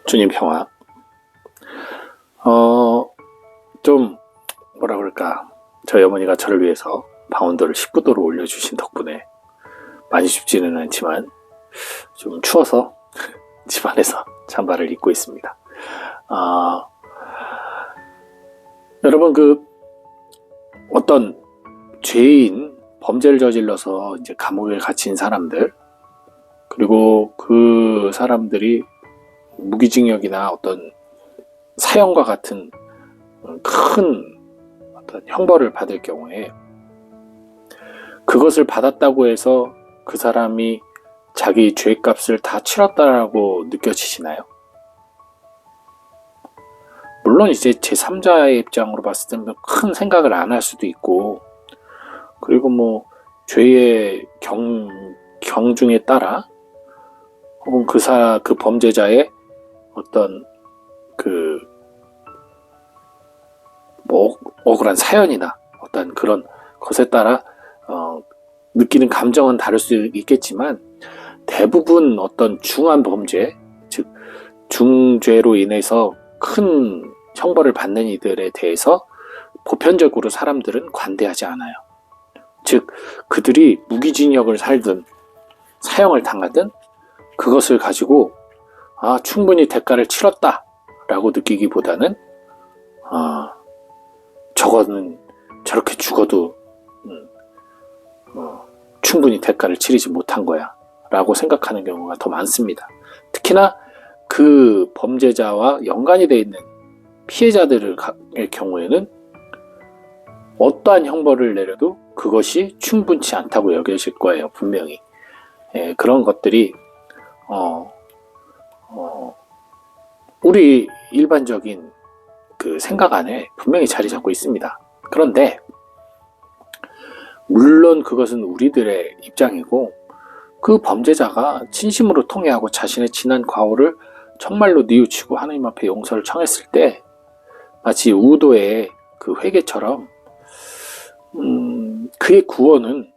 주님 평화. 좀 뭐라 그럴까, 저희 어머니가 저를 위해서 방온도를 19도로 올려주신 덕분에 많이 춥지는 않지만 좀 추워서 집안에서 잠바를 입고 있습니다. 여러분, 어떤 죄인, 범죄를 저질러서 이제 감옥에 갇힌 사람들, 그리고 그 사람들이 무기징역이나 어떤 사형과 같은 큰 어떤 형벌을 받을 경우에 그것을 받았다고 해서 그 사람이 자기 죄값을 다 치렀다라고 느껴지시나요? 물론 이제 제3자의 입장으로 봤을 때는 큰 생각을 안 할 수도 있고, 그리고 뭐 죄의 경중에 따라 혹은 그 범죄자의 어떤 억울한 사연이나 어떤 그런 것에 따라 느끼는 감정은 다를 수 있겠지만, 대부분 어떤 중한 범죄, 즉 중죄로 인해서 큰 형벌을 받는 이들에 대해서 보편적으로 사람들은 관대하지 않아요. 즉 그들이 무기징역을 살든 사형을 당하든 그것을 가지고 충분히 대가를 치렀다 라고 느끼기보다는 저거는 저렇게 죽어도 충분히 대가를 치르지 못한 거야 라고 생각하는 경우가 더 많습니다. 특히나 그 범죄자와 연관이 되어 있는 피해자들의 경우에는 어떠한 형벌을 내려도 그것이 충분치 않다고 여겨질 거예요, 분명히. 그런 것들이 우리 일반적인 그 생각 안에 분명히 자리 잡고 있습니다. 그런데 물론 그것은 우리들의 입장이고, 그 범죄자가 진심으로 통회하고 자신의 지난 과오를 정말로 뉘우치고 하나님 앞에 용서를 청했을 때 마치 우도의 그 회개처럼 그의 구원은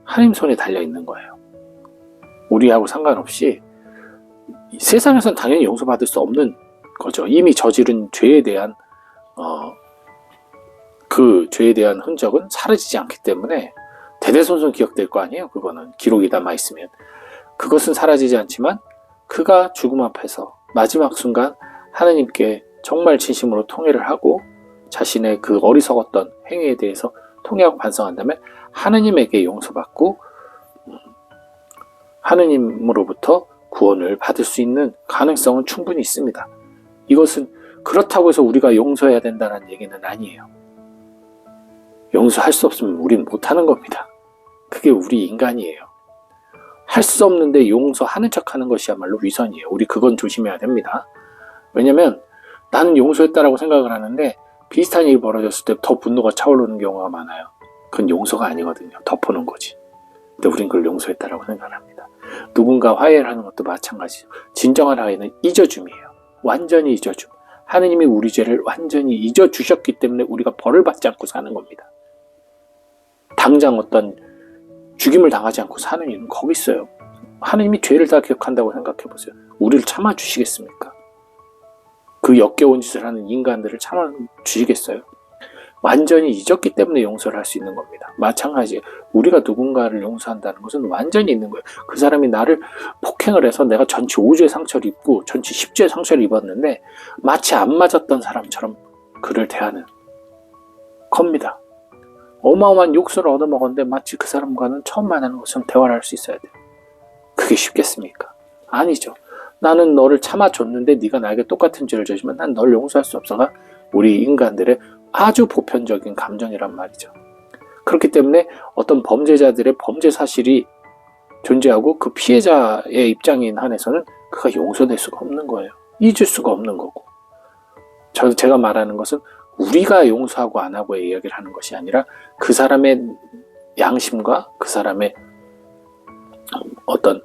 하나님 손에 달려있는 거예요. 우리하고 상관없이 세상에서는 당연히 용서받을 수 없는 거죠. 이미 저지른 죄에 대한 그 죄에 대한 흔적은 사라지지 않기 때문에 대대손손 기억될 거 아니에요. 그거는 기록이 남아있으면. 그것은 사라지지 않지만 그가 죽음 앞에서 마지막 순간 하나님께 정말 진심으로 통회를 하고 자신의 그 어리석었던 행위에 대해서 통회하고 반성한다면 하느님에게 용서받고 하느님으로부터 구원을 받을 수 있는 가능성은 충분히 있습니다. 이것은 그렇다고 해서 우리가 용서해야 된다는 얘기는 아니에요. 용서할 수 없으면 우린 못하는 겁니다. 그게 우리 인간이에요. 할 수 없는데 용서하는 척하는 것이야말로 위선이에요. 우리 그건 조심해야 됩니다. 왜냐면 나는 용서했다라고 생각을 하는데 비슷한 일이 벌어졌을 때 더 분노가 차오르는 경우가 많아요. 그건 용서가 아니거든요. 덮어놓은 거지. 근데 우린 그걸 용서했다라고 생각을 합니다. 누군가 화해를 하는 것도 마찬가지죠. 진정한 화해는 잊어줌이에요. 완전히 잊어줌. 하느님이 우리 죄를 완전히 잊어주셨기 때문에 우리가 벌을 받지 않고 사는 겁니다. 당장 어떤 죽임을 당하지 않고 사는 이유는 거기 있어요. 하느님이 죄를 다 기억한다고 생각해보세요. 우리를 참아주시겠습니까? 그 역겨운 짓을 하는 인간들을 참아주시겠어요? 완전히 잊었기 때문에 용서를 할 수 있는 겁니다. 마찬가지, 우리가 누군가를 용서한다는 것은 완전히 있는 거예요. 그 사람이 나를 폭행을 해서 내가 전치 5주의 상처를 입고 전치 10주의 상처를 입었는데 마치 안 맞았던 사람처럼 그를 대하는 겁니다. 어마어마한 욕설을 얻어먹었는데 마치 그 사람과는 처음 만나는 것처럼 대화를 할 수 있어야 돼요. 그게 쉽겠습니까? 아니죠. 나는 너를 참아줬는데 네가 나에게 똑같은 죄를 저지르면 난 널 용서할 수 없어가 우리 인간들의 아주 보편적인 감정이란 말이죠. 그렇기 때문에 어떤 범죄자들의 범죄 사실이 존재하고 그 피해자의 입장인 한에서는 그가 용서될 수가 없는 거예요. 잊을 수가 없는 거고. 제가 말하는 것은 우리가 용서하고 안 하고의 이야기를 하는 것이 아니라 그 사람의 양심과 그 사람의 어떤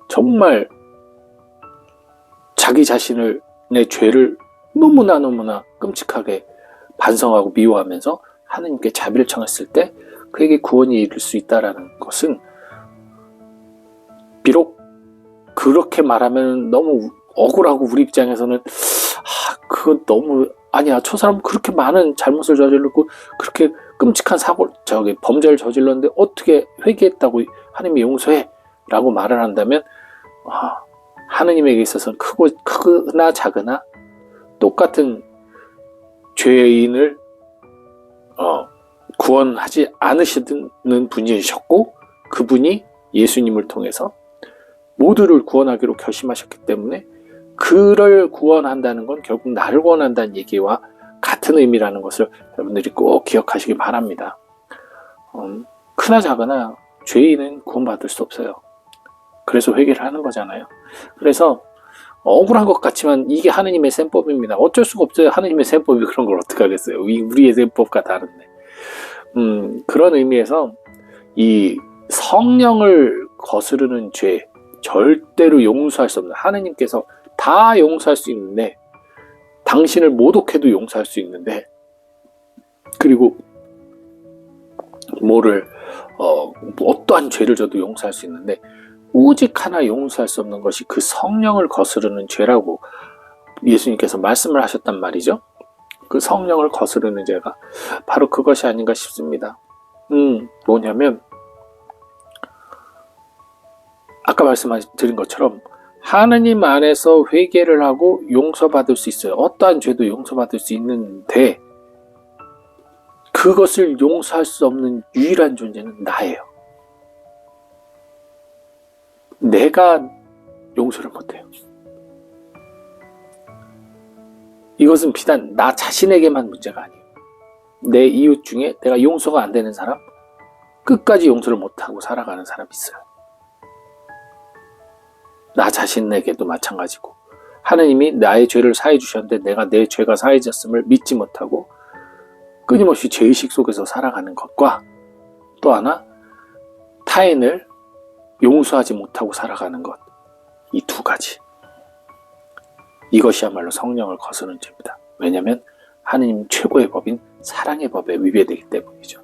정말 자기 자신의 죄를 너무나 끔찍하게 반성하고 미워하면서 하느님께 자비를 청했을 때 그에게 구원이 이룰 수 있다는 것은, 비록 그렇게 말하면 너무 억울하고 우리 입장에서는 그건 너무 아니야. 저 사람 그렇게 많은 잘못을 저질렀고 그렇게 끔찍한 범죄를 저질렀는데 어떻게 회개했다고 하나님이 용서해? 라고 말을 한다면 하느님에게 있어서는 크거나 작으나 똑같은 죄인을 구원하지 않으시는 분이셨고 그분이 예수님을 통해서 모두를 구원하기로 결심하셨기 때문에 그를 구원한다는 건 결국 나를 구원한다는 얘기와 같은 의미라는 것을 여러분들이 꼭 기억하시기 바랍니다. 크나 작으나 죄인은 구원받을 수 없어요. 그래서 회개를 하는 거잖아요. 그래서 억울한 것 같지만 이게 하느님의 셈법입니다. 어쩔 수가 없어요. 하느님의 셈법이 그런 걸 어떻게 하겠어요. 우리의 셈법과 다른데. 그런 의미에서 이 성령을 거스르는 죄 절대로 용서할 수 없는, 하느님께서 다 용서할 수 있는데 당신을 모독해도 용서할 수 있는데, 그리고 어떠한 죄를 져도 용서할 수 있는데 오직 하나 용서할 수 없는 것이 그 성령을 거스르는 죄라고 예수님께서 말씀을 하셨단 말이죠. 그 성령을 거스르는 죄가 바로 그것이 아닌가 싶습니다. 뭐냐면 아까 말씀드린 것처럼 하느님 안에서 회개를 하고 용서받을 수 있어요. 어떠한 죄도 용서받을 수 있는데 그것을 용서할 수 없는 유일한 존재는 나예요. 내가 용서를 못해요. 이것은 비단 나 자신에게만 문제가 아니에요. 내 이웃 중에 내가 용서가 안 되는 사람, 끝까지 용서를 못하고 살아가는 사람이 있어요. 나 자신에게도 마찬가지고, 하느님이 나의 죄를 사해 주셨는데 내가 내 죄가 사해졌음을 믿지 못하고 끊임없이 죄의식 속에서 살아가는 것과, 또 하나 타인을 용서하지 못하고 살아가는 것, 이 두 가지, 이것이야말로 성령을 거스르는 죄입니다. 왜냐하면 하느님 최고의 법인 사랑의 법에 위배되기 때문이죠.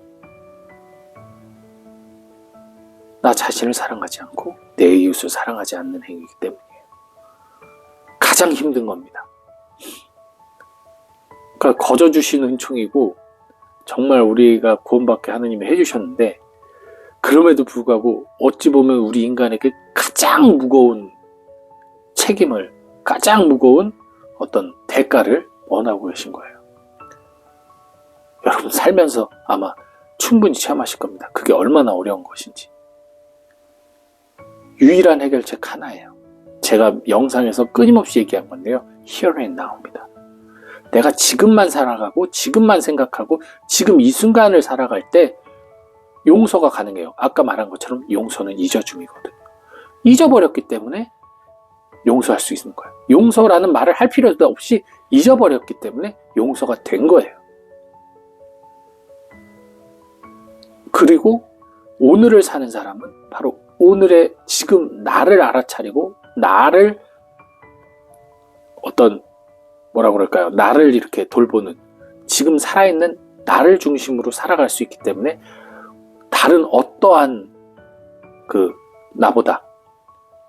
나 자신을 사랑하지 않고 내 이웃을 사랑하지 않는 행위이기 때문이에요. 가장 힘든 겁니다. 그러니까 거저 주신 은총이고 정말 우리가 구원받게 하느님이 해주셨는데, 그럼에도 불구하고 어찌 보면 우리 인간에게 가장 무거운 책임을, 가장 무거운 어떤 대가를 원하고 계신 거예요. 여러분 살면서 아마 충분히 체험하실 겁니다. 그게 얼마나 어려운 것인지. 유일한 해결책 하나예요. 제가 영상에서 끊임없이 얘기한 건데요, Here and Now입니다. 내가 지금만 살아가고 지금만 생각하고 지금 이 순간을 살아갈 때 용서가 가능해요. 아까 말한 것처럼 용서는 잊어줌이거든요. 잊어버렸기 때문에 용서할 수 있는 거예요. 용서라는 말을 할 필요도 없이 잊어버렸기 때문에 용서가 된 거예요. 그리고 오늘을 사는 사람은 바로 오늘의 지금 나를 알아차리고 나를 나를 이렇게 돌보는, 지금 살아있는 나를 중심으로 살아갈 수 있기 때문에 다른 어떠한 나보다,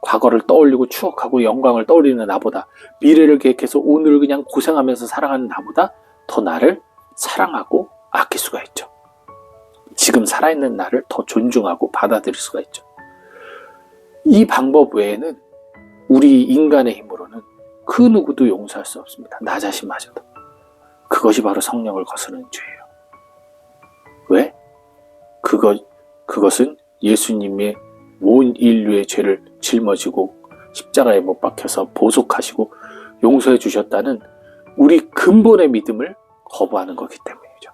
과거를 떠올리고 추억하고 영광을 떠올리는 나보다, 미래를 계획해서 오늘을 그냥 고생하면서 살아가는 나보다 더 나를 사랑하고 아낄 수가 있죠. 지금 살아있는 나를 더 존중하고 받아들일 수가 있죠. 이 방법 외에는 우리 인간의 힘으로는 그 누구도 용서할 수 없습니다. 나 자신마저도. 그것이 바로 성령을 거스르는 죄예요. 왜? 그것은 예수님의 온 인류의 죄를 짊어지고 십자가에 못 박혀서 보속하시고 용서해 주셨다는 우리 근본의 믿음을 거부하는 거기 때문이죠.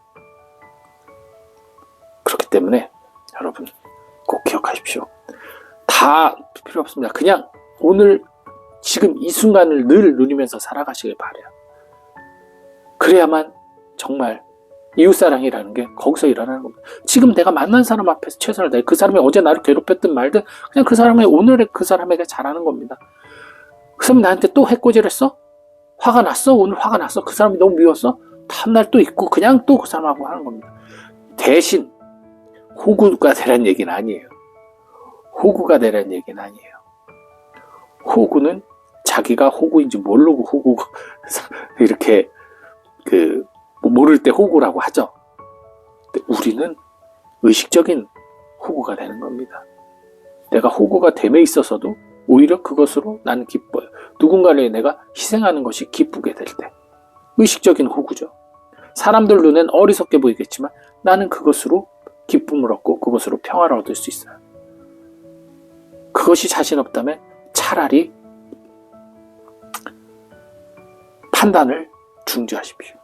그렇기 때문에 여러분 꼭 기억하십시오. 다 필요 없습니다. 그냥 오늘 지금 이 순간을 늘 누리면서 살아가시길 바라요. 그래야만 정말 이웃사랑이라는 게 거기서 일어나는 겁니다. 지금 내가 만난 사람 앞에서 최선을 다해, 그 사람이 어제 나를 괴롭혔든 말든 그냥 그 사람의 오늘의 그 사람에게 잘하는 겁니다. 그 사람이 나한테 또 해코지했어? 화가 났어? 오늘 화가 났어? 그 사람이 너무 미웠어? 다음날 또 있고 그냥 또 그 사람하고 하는 겁니다. 대신 호구가 되라는 얘기는 아니에요. 호구가 되라는 얘기는 아니에요. 호구는 자기가 호구인지 모르고 호구 이렇게 모를 때 호구라고 하죠. 근데 우리는 의식적인 호구가 되는 겁니다. 내가 호구가 됨에 있어서도 오히려 그것으로 나는 기뻐요. 누군가를 내가 희생하는 것이 기쁘게 될 때. 의식적인 호구죠. 사람들 눈엔 어리석게 보이겠지만 나는 그것으로 기쁨을 얻고 그것으로 평화를 얻을 수 있어요. 그것이 자신 없다면 차라리 판단을 중지하십시오.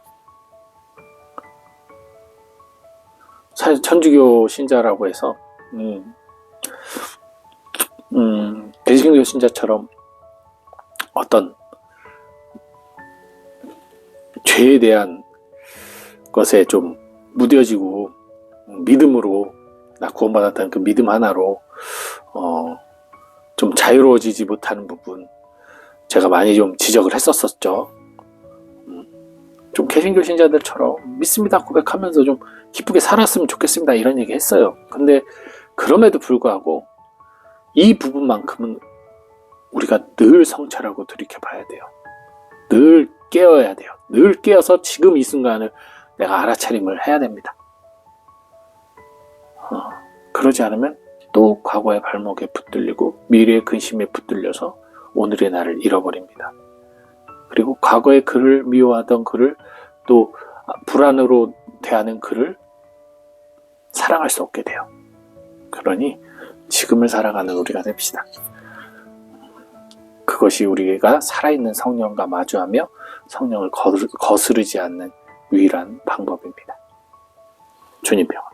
사실 천주교 신자라고 해서 개신교 신자처럼 어떤 죄에 대한 것에 좀 무뎌지고 믿음으로 나 구원받았다는 그 믿음 하나로 좀 자유로워지지 못하는 부분 제가 많이 좀 지적을 했었었죠. 좀 개신교 신자들처럼 믿습니다 고백하면서 좀 기쁘게 살았으면 좋겠습니다 이런 얘기 했어요. 근데 그럼에도 불구하고 이 부분만큼은 우리가 늘 성찰하고 돌이켜봐야 돼요. 늘 깨어야 돼요. 늘 깨어서 지금 이 순간을 내가 알아차림을 해야 됩니다. 그러지 않으면 또 과거의 발목에 붙들리고 미래의 근심에 붙들려서 오늘의 나를 잃어버립니다. 그리고 과거의 그를 미워하던 그를 또 불안으로 대하는 그를 사랑할 수 없게 돼요. 그러니 지금을 살아가는 우리가 됩시다. 그것이 우리가 살아있는 성령과 마주하며 성령을 거스르지 않는 유일한 방법입니다. 주님 평안.